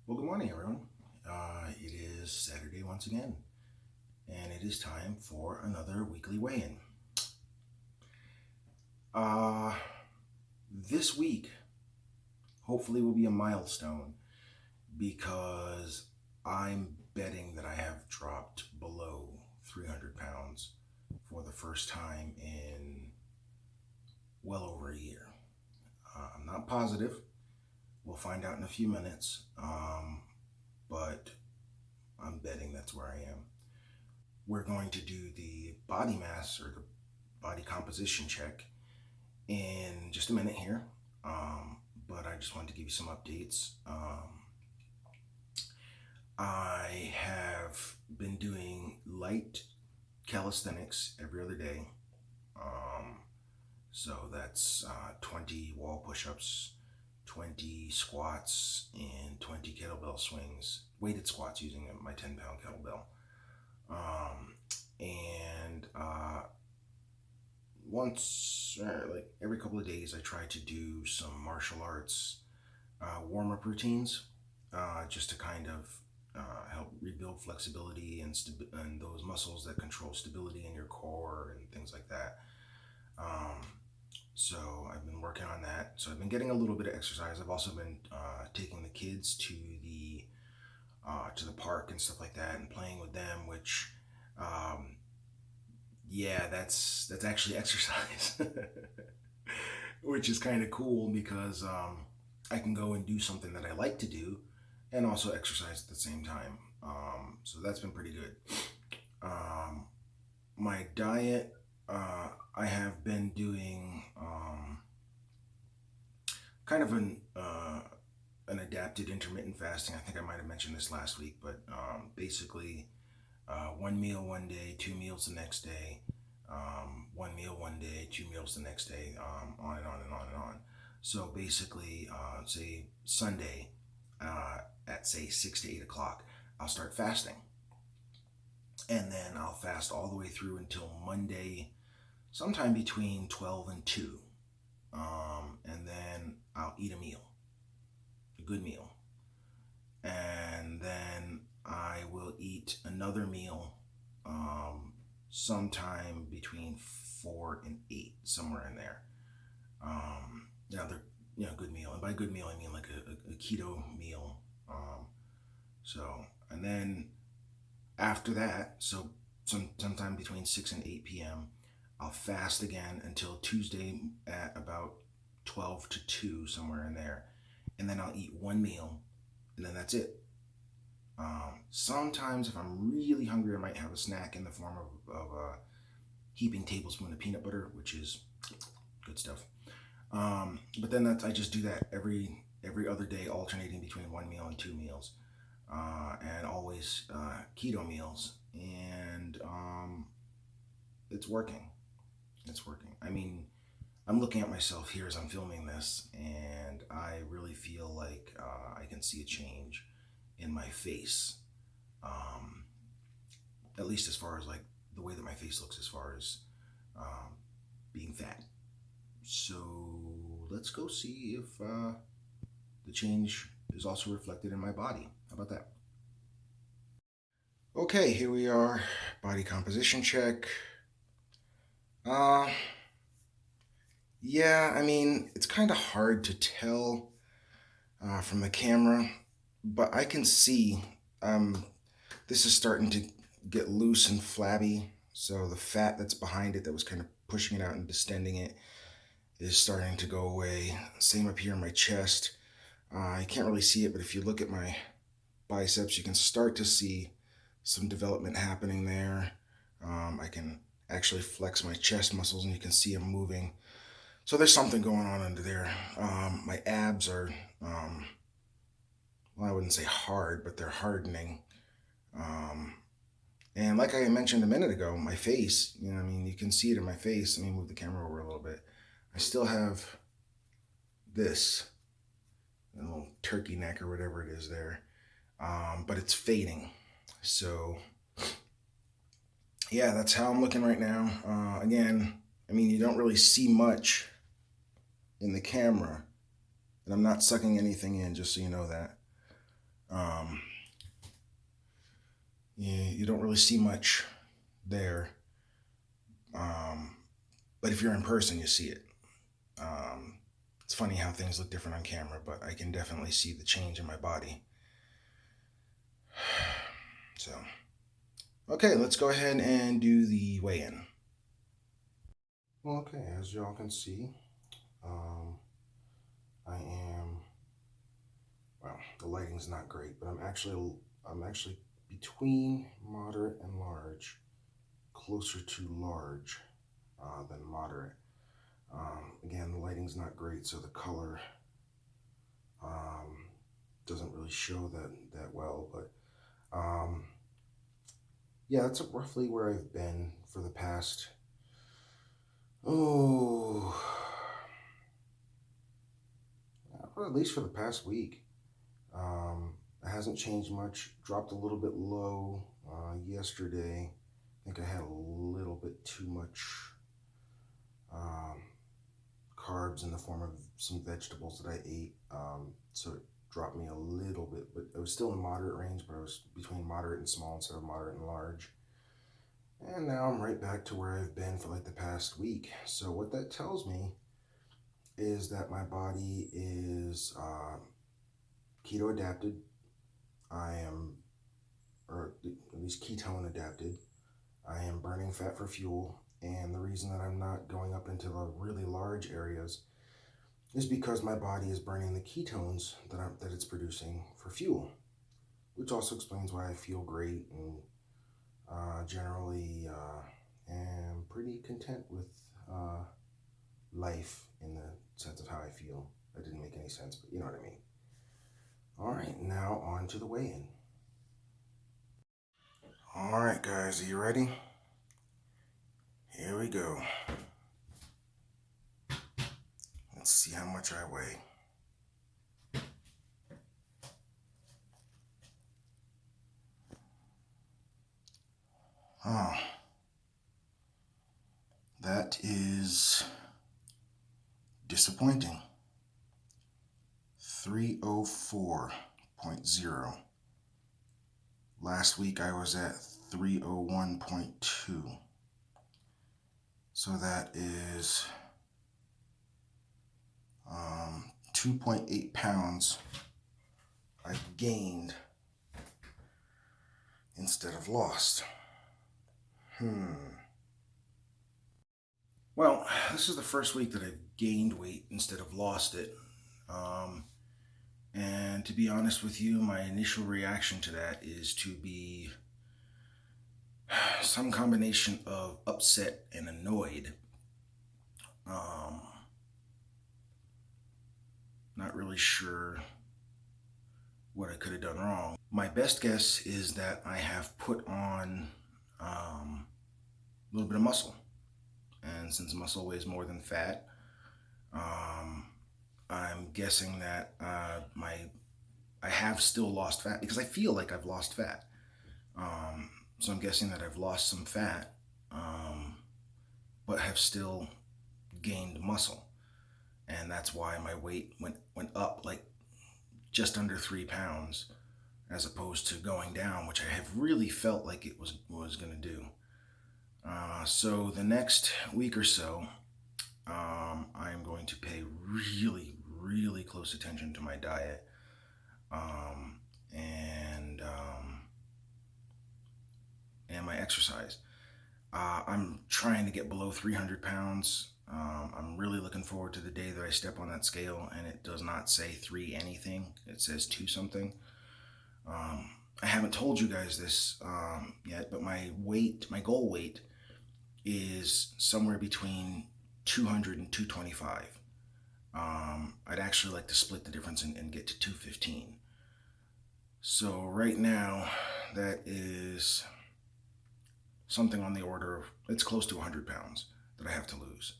Well, good morning, everyone. It is Saturday once again, and it is time for another weekly weigh in. Uh, this week, hopefully, will be a milestone because I'm betting that I have dropped below 300 pounds for the first time in well over a year. I'm not positive. We'll find out in a few minutes, but I'm betting that's where I am. We're going to do the body mass or the body composition check in just a minute here. But I just wanted to give you some updates. I have been doing light calisthenics every other day. Um, so that's 20 wall push ups, 20 squats, and 20 kettlebell swings, weighted squats using my 10-pound kettlebell. Um, and once, like every couple of days, I try to do some martial arts warm up routines just to kind of help rebuild flexibility and those muscles that control stability in your core and things like that. Um, so I've been working on that. So I've been getting a little bit of exercise. I've also been taking the kids to the park and stuff like that and playing with them, which um, yeah, that's actually exercise, which is kind of cool because I can go and do something that I like to do and also exercise at the same time. So that's been pretty good. Um, my diet, I have been doing kind of an adapted intermittent fasting. I think I might have mentioned this last week, but basically one meal one day, two meals the next day, one meal one day, two meals the next day, on and on and on and on. So basically, say Sunday at say 6 to 8 o'clock, I'll start fasting, and then I'll fast all the way through until Monday, sometime between 12 and 2, and then I'll eat a meal, a good meal, and then I will eat another meal sometime between 4 and 8, somewhere in there. They're good meal, and by good meal I mean like a keto meal. So and then after that, so sometime between 6 and 8 p.m., I'll fast again until Tuesday at about 12 to 2, somewhere in there, and then I'll eat one meal, and then that's it. Sometimes, if I'm really hungry, I might have a snack in the form of a heaping tablespoon of peanut butter, which is good stuff. But then I just do that every other day, alternating between one meal and two meals, and always keto meals, and it's working. It's working. I mean, I'm looking at myself here as I'm filming this, and I really feel like I can see a change in my face. Um, at least as far as like the way that my face looks, as far as um, being fat. So let's go see if the change is also reflected in my body. How about that? Okay, here we are. Body composition check. Uh, yeah, I mean, it's kind of hard to tell from the camera, but I can see this is starting to get loose and flabby. So the fat that's behind it, that was kind of pushing it out and distending it, is starting to go away. Same up here in my chest. You can't really see it, but if you look at my biceps, you can start to see some development happening there. I can actually flex my chest muscles and you can see them moving. So there's something going on under there. My abs are, well, I wouldn't say hard, but they're hardening. Um, and like I mentioned a minute ago, my face, I mean, you can see it in my face. Let me move the camera over a little bit. I still have this, a little turkey neck or whatever it is there, but it's fading. So yeah, that's how I'm looking right now. Again, I mean, you don't really see much in the camera, and I'm not sucking anything in, just so you know that. Um, you don't really see much there, um, but if you're in person, you see it. Um, it's funny how things look different on camera, but I can definitely see the change in my body. So, okay, let's go ahead and do the weigh-in. Well, okay, as y'all can see, um, I am, well, the lighting's not great, but I'm actually between moderate and large, closer to large than moderate. Again, the lighting's not great, so the color um, doesn't really show that well, but um, yeah, that's roughly where I've been for the past, oh, well, at least for the past week. It hasn't changed much. Dropped a little bit low yesterday. I think I had a little bit too much um, carbs in the form of some vegetables that I ate. So it dropped me a little bit, but it was still in moderate range, but I was between moderate and small instead of moderate and large. And now I'm right back to where I've been for like the past week. So what that tells me is that my body is keto adapted. I am, or at least ketone adapted. I am burning fat for fuel. And the reason that I'm not going up into the really large areas is because my body is burning the ketones that it's producing for fuel, which also explains why I feel great and generally am pretty content with life in the sense of how I feel. That didn't make any sense, but you know what I mean. All right, now on to the weigh-in. All right, guys, are you ready? Here we go. Let's see how much I weigh. Oh, that is disappointing. 304.0. Last week I was at 301.2. So that is 2.8 pounds I gained instead of lost. Well, this is the first week that I've gained weight instead of lost it. Um, and to be honest with you, my initial reaction to that is to be some combination of upset and annoyed. Um, Not really sure what I could have done wrong. My best guess is that I have put on a little bit of muscle. And since muscle weighs more than fat, um, I'm guessing that I have still lost fat because I feel like I've lost fat. So I'm guessing that I've lost some fat, but have still gained muscle, and that's why my weight went up like just under 3 pounds, as opposed to going down, which I have really felt like it was going to do. So the next week or so, I am going to pay really, really close attention to my diet, and my exercise. I'm trying to get below 300 pounds. I'm really looking forward to the day that I step on that scale and it does not say 3 anything. It says 2 something. I haven't told you guys this yet, but my goal weight is somewhere between 200 and 225. I'd actually like to split the difference and get to 215. So right now, that is something on the order of, it's close to 100 pounds that I have to lose.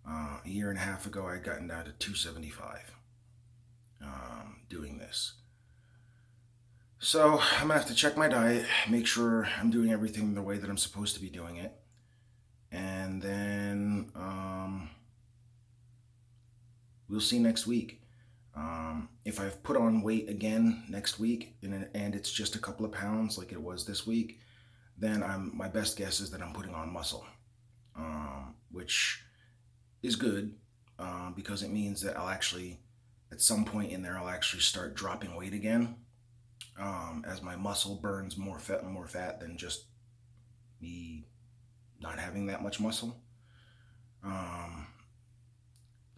A year and a half ago, I'd gotten down to 275 doing this. So I'm gonna have to check my diet, make sure I'm doing everything the way that I'm supposed to be doing it, and then we'll see next week. If I've put on weight again next week and it's just a couple of pounds like it was this week, then my best guess is that I'm putting on muscle, which is good because it means that I'll actually, at some point in there, I'll actually start dropping weight again as my muscle burns more fat than just me not having that much muscle.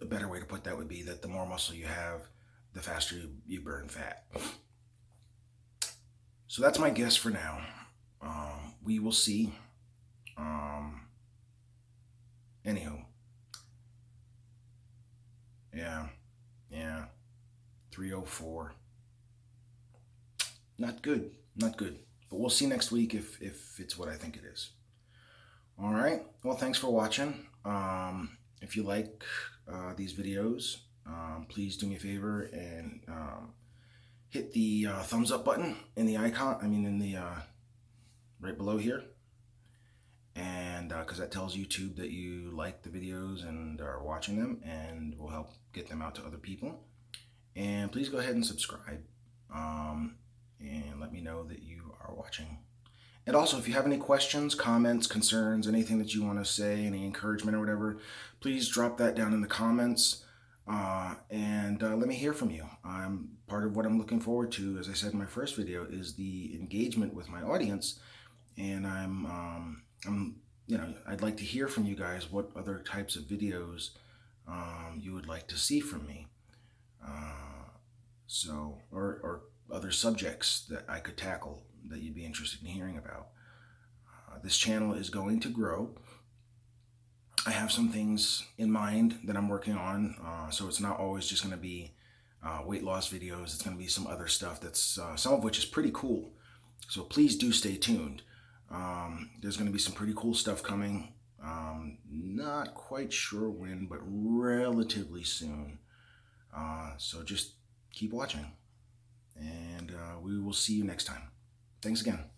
The better way to put that would be that the more muscle you have, the faster you burn fat. So that's my guess for now. We will see. Anywho, yeah, 304. Not good, not good. But we'll see next week if it's what I think it is. All right. Well, thanks for watching. If you like these videos, please do me a favor and hit the thumbs up button in the icon. In the right below here, and because that tells YouTube that you like the videos and are watching them, and will help get them out to other people. And please go ahead and subscribe, and let me know that you are watching. And also, if you have any questions, comments, concerns, anything that you want to say, any encouragement or whatever, please drop that down in the comments, and let me hear from you. Part of what I'm looking forward to, as I said in my first video, is the engagement with my audience, and I'd like to hear from you guys what other types of videos you would like to see from me, or other subjects that I could tackle that you'd be interested in hearing about. This channel is going to grow. I have some things in mind that I'm working on, so it's not always just going to be weight loss videos. It's going to be some other stuff that's some of which is pretty cool. So please do stay tuned. There's going to be some pretty cool stuff coming. Not quite sure when, but relatively soon. So just keep watching, and we will see you next time. Thanks again.